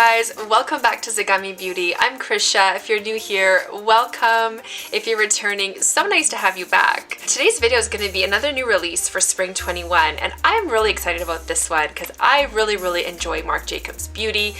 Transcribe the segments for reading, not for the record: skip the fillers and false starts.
guys, welcome back to Zagami Beauty. I'm Krysia. If you're new here, welcome. If you're returning, so nice to have you back. Today's video is going to be another new release for Spring 21, and I'm really excited about this one because I really enjoy Marc Jacobs Beauty.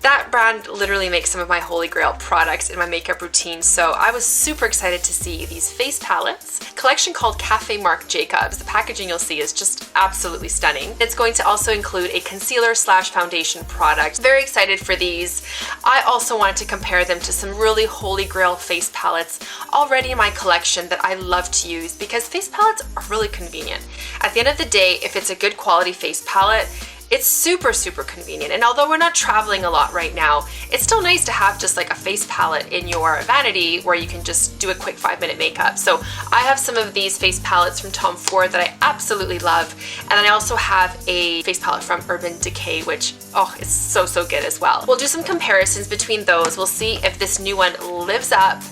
That brand literally makes some of my holy grail products in my makeup routine, so I was super excited to see these face palettes. A collection called CAFE MARC JACOBS. The packaging you'll see is just absolutely stunning. It's going to also include a concealer slash foundation product. Very excited for these. I also wanted to compare them to some really holy grail face palettes already in my collection that I love to use because face palettes are really convenient. At the end of the day, if it's a good quality face palette, it's super convenient, and although we're not traveling a lot right now, it's still nice to have just like a face palette in your vanity where you can just do a quick 5-minute makeup. So I have some of these face palettes from Tom Ford that I absolutely love, and then I also have a face palette from Urban Decay, which is so good as well. We'll do some comparisons between those. We'll see if this new one lives up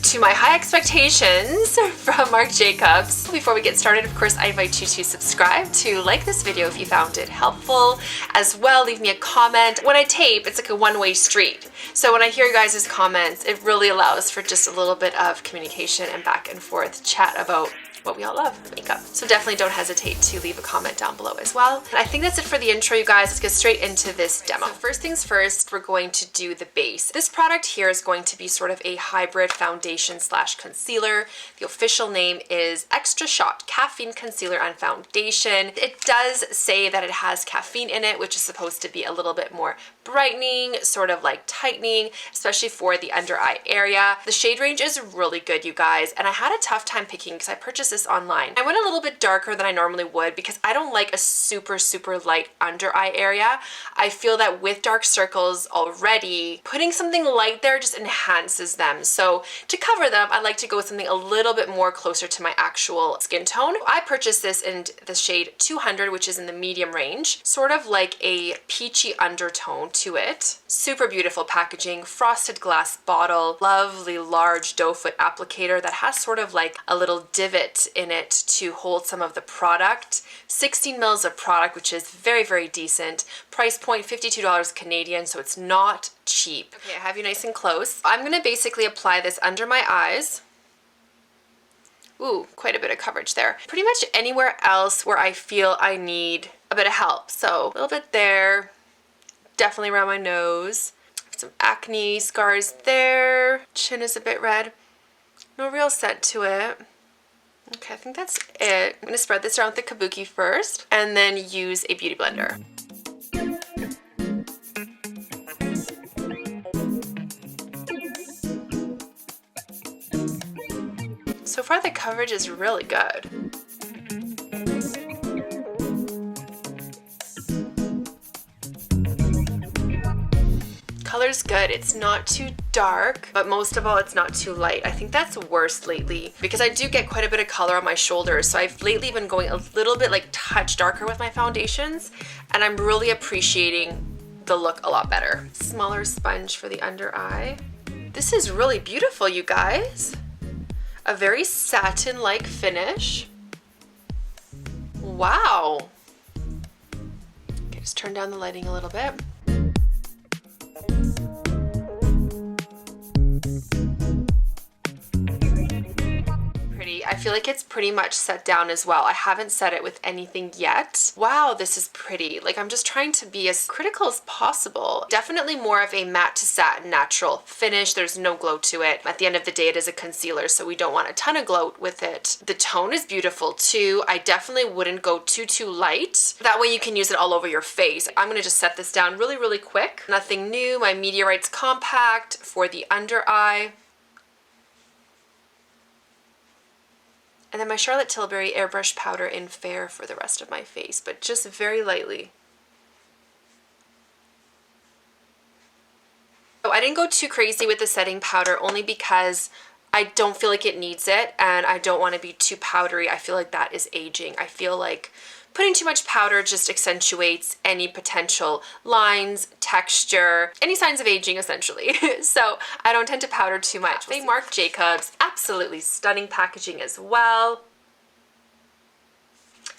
to my high expectations from Marc Jacobs. Before we get started, of course, I invite you to subscribe, to like this video if you found it helpful, as well leave me a comment. When I tape, it's like a one-way street. So when I hear you guys' comments, it really allows for just a little bit of communication and back and forth chat about what we all love, makeup. So definitely don't hesitate to leave a comment down below as well. And I think that's it for the intro, you guys. Let's get straight into this demo. So first things first, we're going to do the base. This product here is going to be sort of a hybrid foundation slash concealer. The official name is Extra Shot Caffeine Concealer and Foundation. It does say that it has caffeine in it, which is supposed to be a little bit more brightening, sort of like tightening, especially for the under eye area. The shade range is really good, you guys, and I had a tough time picking because I purchased this online. I went a little bit darker than I normally would because I don't like a super light under eye area. I feel that with dark circles already, putting something light there just enhances them. So to cover them, I like to go with something a little bit more closer to my actual skin tone. I purchased this in the shade 200, which is in the medium range, sort of like a peachy undertone to it. Super beautiful packaging, frosted glass bottle, lovely large doe foot applicator that has sort of like a little divot in it to hold some of the product. 16 mils of product, which is very decent. Price point $52 Canadian, so it's not cheap. Okay, I have you nice and close. I'm gonna basically apply this under my eyes. Ooh, quite a bit of coverage there. Pretty much anywhere else where I feel I need a bit of help. So a little bit there, definitely around my nose. Some acne scars there. Chin is a bit red. No real scent to it. Okay, I think that's it. I'm gonna spread this around with the kabuki first and then use a beauty blender. So far the coverage is really good. Color's good. It's not too dark, but most of all, it's not too light. I think that's worse lately because I do get quite a bit of color on my shoulders. So I've lately been going a little bit like touch darker with my foundations, and I'm really appreciating the look a lot better. Smaller sponge for the under eye. This is really beautiful, you guys. A very satin-like finish. Wow. Okay, just turn down the lighting a little bit. I feel like it's pretty much set down as well. I haven't set it with anything yet. Wow, this is pretty. Like, I'm just trying to be as critical as possible. Definitely more of a matte to satin natural finish. There's no glow to it. At the end of the day, it is a concealer, so we don't want a ton of glow with it. The tone is beautiful too. I definitely wouldn't go too light. That way you can use it all over your face. I'm gonna just set this down really quick. Nothing new. My Meteorites Compact for the under eye. And then my Charlotte Tilbury Airbrush Powder in Fair for the rest of my face, but just very lightly. So I didn't go too crazy with the setting powder only because I don't feel like it needs it and I don't want to be too powdery. I feel like that is aging. I feel like putting too much powder just accentuates any potential lines, texture, any signs of aging essentially. So I don't tend to powder too much. They Marc Jacobs, absolutely stunning packaging as well.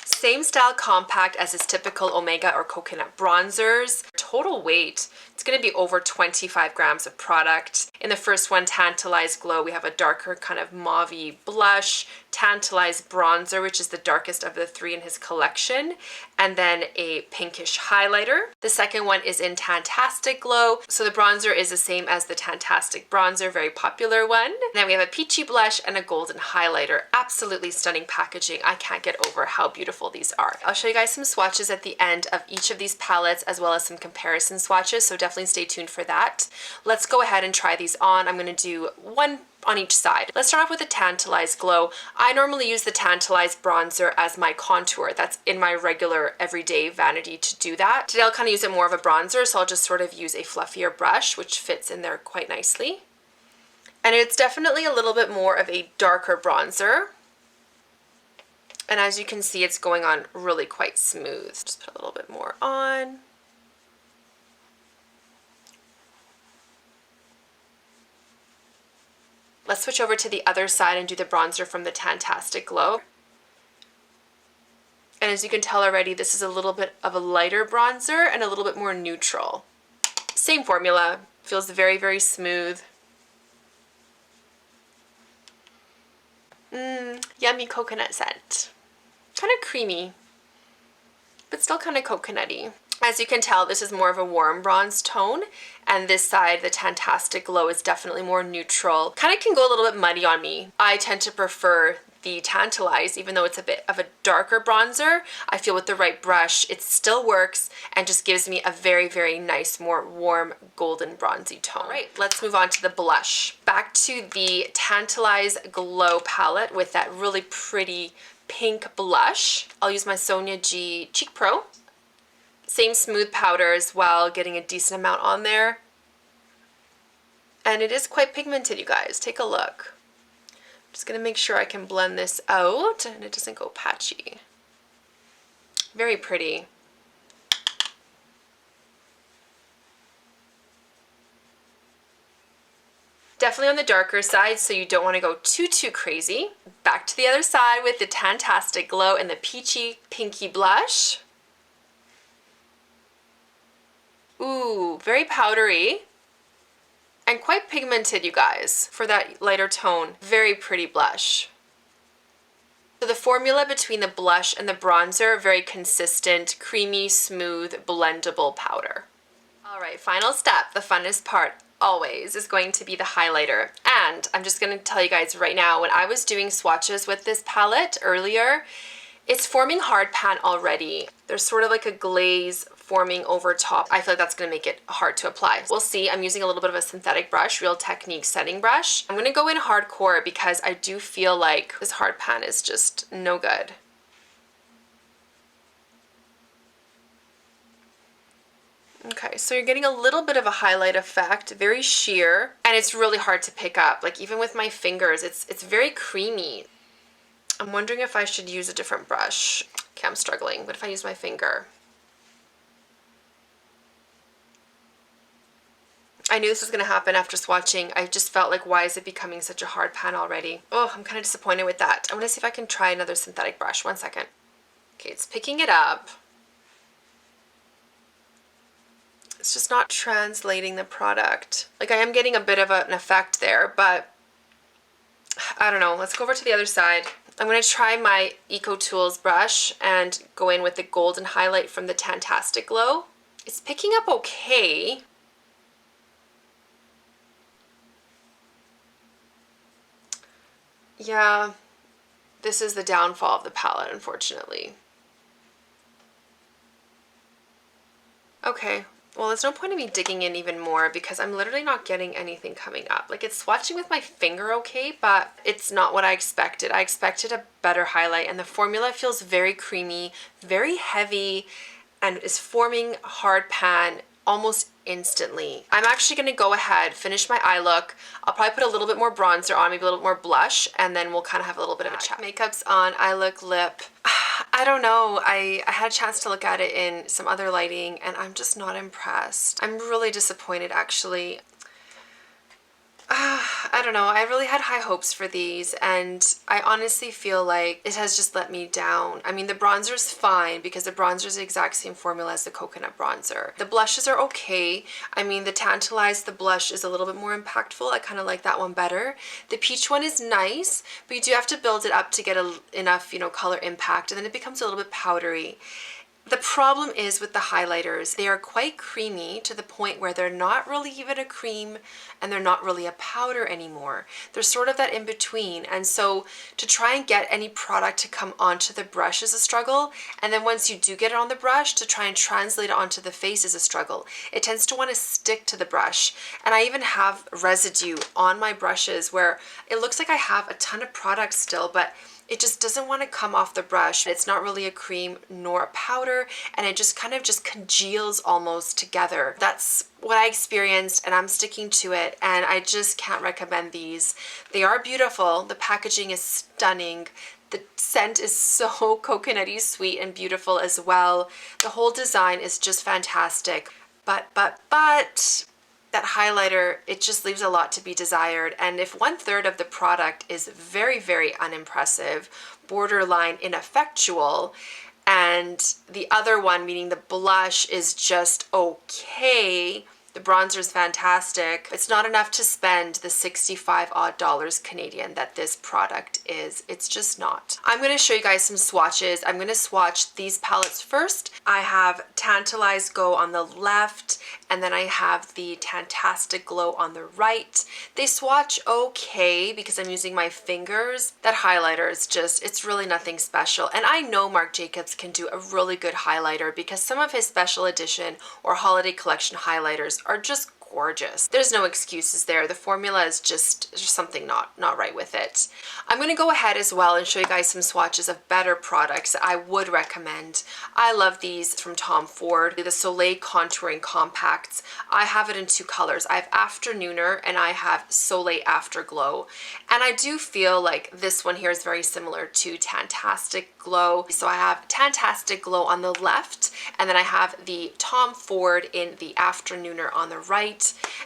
Same style compact as its typical Omega or Coconut bronzers. total weight, it's going to be over 25 grams of product. In the first one, Tantalize Glow, we have a darker kind of mauve-y blush, Tantalize Bronzer, which is the darkest of the three in his collection, and then a pinkish highlighter. The second one is in Tantastic Glow. So the bronzer is the same as the Tantastic Bronzer, very popular one. And then we have a peachy blush and a golden highlighter. Absolutely stunning packaging. I can't get over how beautiful these are. I'll show you guys some swatches at the end of each of these palettes, as well as some comparison swatches, so definitely stay tuned for that. Let's go ahead and try these on. I'm going to do one on each side. Let's start off with the Tantalize Glow. I normally use the Tantalize Bronzer as my contour. That's in my regular everyday vanity to do that. Today I'll kind of use it more of a bronzer, so I'll just sort of use a fluffier brush, which fits in there quite nicely. And it's definitely a little bit more of a darker bronzer. And as you can see, it's going on really quite smooth. Just put a little bit more on. Let's switch over to the other side and do the bronzer from the Tantastic Glow. And as you can tell already, this is a little bit of a lighter bronzer and a little bit more neutral. Same formula, feels very, very smooth. Yummy coconut scent. Kind of creamy, but still kind of coconutty. As you can tell, this is more of a warm bronze tone, and this side, the Tantastic Glow, is definitely more neutral. Kind of can go a little bit muddy on me. I tend to prefer the Tantalize, even though it's a bit of a darker bronzer. I feel with the right brush, it still works and just gives me a very, very nice, more warm, golden, bronzy tone. All right, let's move on to the blush. Back to the Tantalize Glow palette with that really pretty pink blush. I'll use my Sonia G Cheek Pro. Same smooth powder as well, getting a decent amount on there. And it is quite pigmented, you guys. Take a look. I'm just going to make sure I can blend this out and it doesn't go patchy. Very pretty. Definitely on the darker side, so you don't want to go too crazy. Back to the other side with the Tantastic Glow and the peachy pinky blush. Ooh, very powdery and quite pigmented, you guys, for that lighter tone. Very pretty blush. So the formula between the blush and the bronzer, very consistent, creamy, smooth, blendable powder. All right, final step, the funnest part always is going to be the highlighter. And I'm just going to tell you guys right now, when I was doing swatches with this palette earlier, it's forming hard pan already. There's sort of like a glaze forming over top. I feel like that's gonna make it hard to apply. We'll see. I'm using a little bit of a synthetic brush, Real Technique setting brush. I'm gonna go in hardcore because I do feel like this hard pan is just no good. Okay, so you're getting a little bit of a highlight effect, very sheer, and it's really hard to pick up. Like even with my fingers, it's very creamy. I'm wondering if I should use a different brush. Okay, I'm struggling. What if I use my finger? I knew this was going to happen after swatching. I just felt like, why is it becoming such a hard pan already? Oh, I'm kind of disappointed with that. I'm going to see if I can try another synthetic brush. 1 second. Okay, it's picking it up. It's just not translating the product. Like I am getting a bit of an effect there, but I don't know. Let's go over to the other side. I'm going to try my Eco Tools brush and go in with the golden highlight from the Tantastic Glow. It's picking up okay. Yeah, this is the downfall of the palette, unfortunately. Okay, well, there's no point in me digging in even more because I'm literally not getting anything coming up. Like it's swatching with my finger okay, but it's not what I expected. I expected a better highlight, and the formula feels very creamy, very heavy, and is forming hard pan almost instantly. I'm actually going to go ahead, finish my eye look. I'll probably put a little bit more bronzer on, maybe a little more blush, and then we'll kind of have a little bit of a chat. Makeup's on, eye look, lip. I don't know. I had a chance to look at it in some other lighting, and I'm just not impressed. I'm really disappointed, actually. I don't know, I really had high hopes for these, and I honestly feel like it has just let me down. I mean, the bronzer's fine because the bronzer is the exact same formula as the coconut bronzer. The blushes are okay. I mean, the Tantalize, the blush is a little bit more impactful. I kind of like that one better. The peach one is nice, but you do have to build it up to get enough, you know, color impact, and then it becomes a little bit powdery. The problem is with the highlighters, they are quite creamy to the point where they're not really even a cream and they're not really a powder anymore. They're sort of that in between, and so to try and get any product to come onto the brush is a struggle, and then once you do get it on the brush, to try and translate it onto the face is a struggle. It tends to want to stick to the brush, and I even have residue on my brushes where it looks like I have a ton of product still, but it just doesn't want to come off the brush. It's not really a cream nor a powder, and it just kind of just congeals almost together. That's what I experienced, and I'm sticking to it, and I just can't recommend these. They are beautiful. The packaging is stunning. The scent is so coconutty sweet and beautiful as well. The whole design is just fantastic. But that highlighter, it just leaves a lot to be desired. And if 1/3 of the product is very, very unimpressive, borderline ineffectual, and the other one, meaning the blush, is just okay, the bronzer is fantastic, it's not enough to spend the 65 odd dollars Canadian that this product is. It's just not. I'm going to show you guys some swatches. I'm going to swatch these palettes first. I have Tantalize Go on the left, and then I have the Tantastic Glow on the right. They swatch okay because I'm using my fingers. That highlighter is just, it's really nothing special. And I know Marc Jacobs can do a really good highlighter because some of his special edition or holiday collection highlighters are just gorgeous. There's no excuses there. The formula is just something not right with it. I'm going to go ahead as well and show you guys some swatches of better products that I would recommend. I love these from Tom Ford, the Soleil Contouring Compacts. I have it in two colors. I have Afternooner and I have Soleil Afterglow. And I do feel like this one here is very similar to Tantastic Glow. So I have Tantastic Glow on the left, and then I have the Tom Ford in the Afternooner on the right.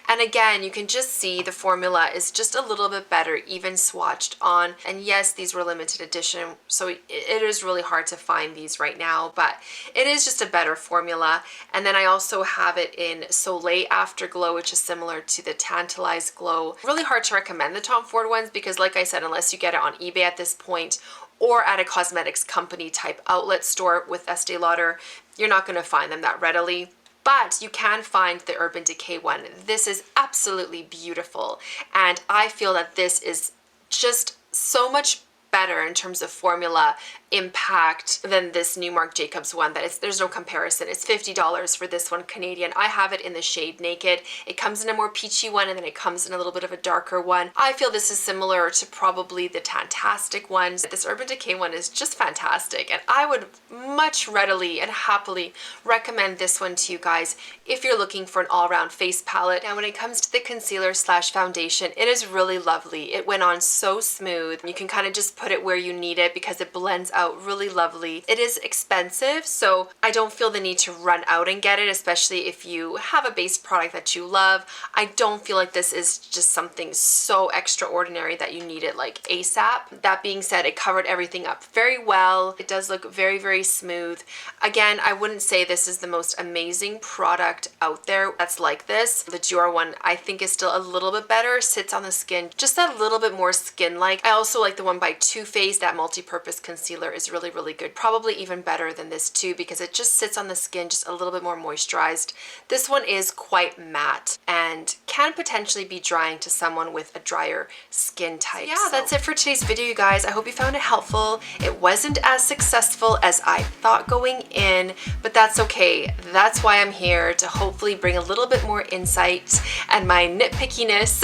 And again, you can just see the formula is just a little bit better, even swatched on. And yes, these were limited edition, so it is really hard to find these right now, but it is just a better formula. And then I also have it in Soleil Afterglow, which is similar to the Tantalize Glow. Really hard to recommend the Tom Ford ones because, like I said, unless you get it on eBay at this point or at a cosmetics company type outlet store with Estee Lauder, you're not going to find them that readily. But you can find the Urban Decay one. This is absolutely beautiful, and I feel that this is just so much better in terms of formula impact than this new Marc Jacobs one. There's no comparison. It's $50 for this one Canadian. I have it in the shade Naked. It comes in a more peachy one, and then it comes in a little bit of a darker one. I feel this is similar to probably the Tantastic ones. This Urban Decay one is just fantastic, and I would much readily and happily recommend this one to you guys if you're looking for an all-around face palette. Now when it comes to the concealer slash foundation, it is really lovely. It went on so smooth. You can kind of just put it where you need it because it blends out really lovely. It is expensive, so I don't feel the need to run out and get it, especially if you have a base product that you love. I don't feel like this is just something so extraordinary that you need it like ASAP. That being said, it covered everything up very well. It does look very, very smooth. Again, I wouldn't say this is the most amazing product out there that's like this. The Dior one I think is still a little bit better, sits on the skin just a little bit more skin-like. I also like the one by Too Faced. That multi-purpose concealer is really, really good. Probably even better than this too because it just sits on the skin just a little bit more moisturized. This one is quite matte and can potentially be drying to someone with a drier skin type. So yeah, that's it for today's video, you guys. I hope you found it helpful. It wasn't as successful as I thought going in, but that's okay. That's why I'm here, to hopefully bring a little bit more insight, and my nitpickiness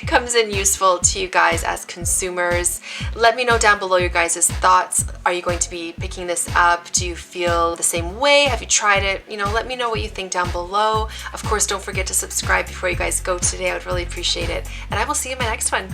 comes in useful to you guys as consumers. Let me know down below your guys' thoughts. Are you going to be picking this up? Do you feel the same way? Have you tried it? You know, let me know what you think down below. Of course, don't forget to subscribe before you guys go today. I would really appreciate it. And I will see you in my next one.